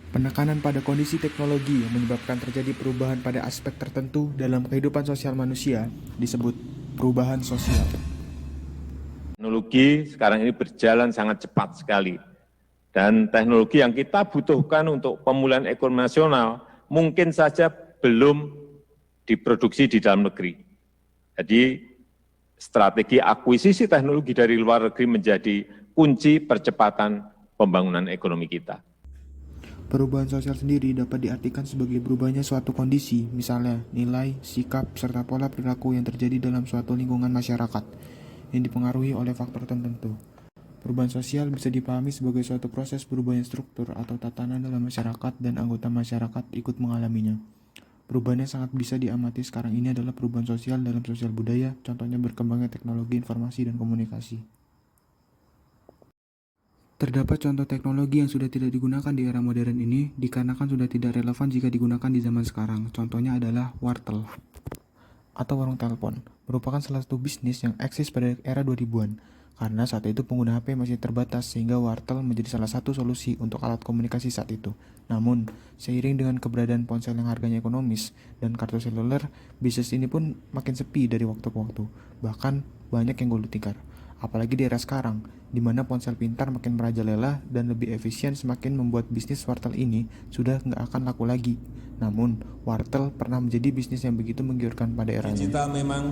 Penekanan pada kondisi teknologi yang menyebabkan terjadi perubahan pada aspek tertentu dalam kehidupan sosial manusia disebut perubahan sosial. Teknologi sekarang ini berjalan sangat cepat sekali. Dan teknologi yang kita butuhkan untuk pemulihan ekonomi nasional mungkin saja belum diproduksi di dalam negeri. Jadi strategi akuisisi teknologi dari luar negeri menjadi kunci percepatan pembangunan ekonomi kita. Perubahan sosial sendiri dapat diartikan sebagai berubahnya suatu kondisi, misalnya nilai, sikap, serta pola perilaku yang terjadi dalam suatu lingkungan masyarakat yang dipengaruhi oleh faktor tertentu. Perubahan sosial bisa dipahami sebagai suatu proses berubahnya struktur atau tatanan dalam masyarakat dan anggota masyarakat ikut mengalaminya. Perubahan yang sangat bisa diamati sekarang ini adalah perubahan sosial dalam sosial budaya, contohnya berkembangnya teknologi informasi dan komunikasi. Terdapat contoh teknologi yang sudah tidak digunakan di era modern ini dikarenakan sudah tidak relevan jika digunakan di zaman sekarang. Contohnya adalah wartel atau warung telepon, merupakan salah satu bisnis yang eksis pada era 2000-an. Karena saat itu pengguna HP masih terbatas sehingga wartel menjadi salah satu solusi untuk alat komunikasi saat itu. Namun, seiring dengan keberadaan ponsel yang harganya ekonomis dan kartu seluler, bisnis ini pun makin sepi dari waktu ke waktu. Bahkan banyak yang gulung tikar. Apalagi di era sekarang, di mana ponsel pintar makin merajalela dan lebih efisien semakin membuat bisnis wartel ini sudah nggak akan laku lagi. Namun, wartel pernah menjadi bisnis yang begitu menggiurkan pada eranya. Digital memang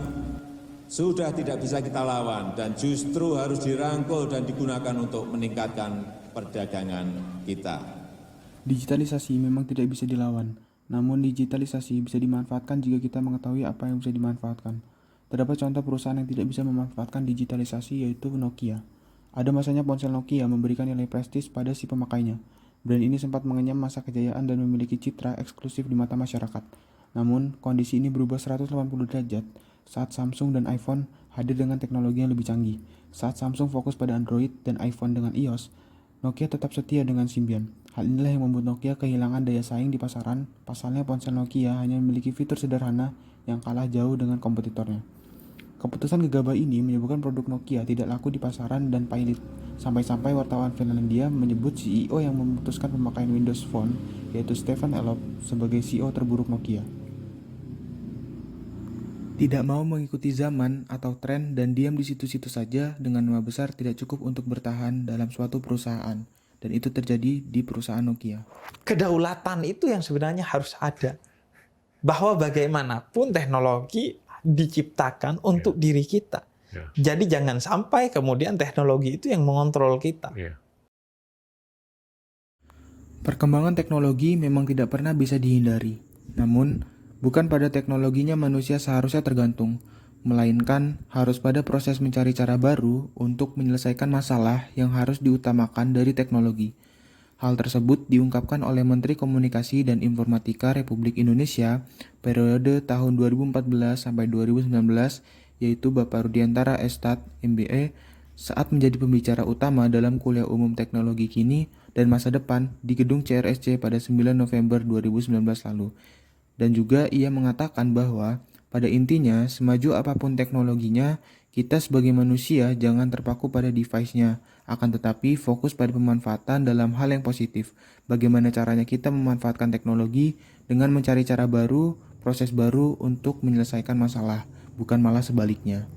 sudah tidak bisa kita lawan dan justru harus dirangkul dan digunakan untuk meningkatkan perdagangan kita. Digitalisasi memang tidak bisa dilawan, namun digitalisasi bisa dimanfaatkan jika kita mengetahui apa yang bisa dimanfaatkan. Terdapat contoh perusahaan yang tidak bisa memanfaatkan digitalisasi yaitu Nokia. Ada masanya ponsel Nokia memberikan nilai prestis pada si pemakainya. Brand ini sempat mengenyam masa kejayaan dan memiliki citra eksklusif di mata masyarakat. Namun, kondisi ini berubah 180 derajat saat Samsung dan iPhone hadir dengan teknologi yang lebih canggih. Saat Samsung fokus pada Android dan iPhone dengan iOS, Nokia tetap setia dengan Symbian. Hal inilah yang membuat Nokia kehilangan daya saing di pasaran. Pasalnya ponsel Nokia hanya memiliki fitur sederhana yang kalah jauh dengan kompetitornya. Keputusan gegabah ini menyebabkan produk Nokia tidak laku di pasaran dan pailit. Sampai-sampai wartawan Finlandia menyebut CEO yang memutuskan pemakaian Windows Phone, yaitu Stefan Elop, sebagai CEO terburuk Nokia. Tidak mau mengikuti zaman atau tren dan diam di situ-situ saja dengan nama besar tidak cukup untuk bertahan dalam suatu perusahaan. Dan itu terjadi di perusahaan Nokia. Kedaulatan itu yang sebenarnya harus ada. Bahwa bagaimanapun teknologi diciptakan untuk diri kita. Jadi jangan sampai kemudian teknologi itu yang mengontrol kita. Perkembangan teknologi memang tidak pernah bisa dihindari. Namun, bukan pada teknologinya manusia seharusnya tergantung, melainkan harus pada proses mencari cara baru untuk menyelesaikan masalah yang harus diutamakan dari teknologi. Hal tersebut diungkapkan oleh Menteri Komunikasi dan Informatika Republik Indonesia periode tahun 2014 sampai 2019, yaitu Bapak Rudiantara Estat, MBE, saat menjadi pembicara utama dalam Kuliah Umum Teknologi Kini dan Masa Depan di Gedung CRSC pada 9 November 2019 lalu. Dan juga ia mengatakan bahwa pada intinya, semaju apapun teknologinya, kita sebagai manusia jangan terpaku pada device-nya, akan tetapi fokus pada pemanfaatan dalam hal yang positif. Bagaimana caranya kita memanfaatkan teknologi dengan mencari cara baru, proses baru untuk menyelesaikan masalah, bukan malah sebaliknya.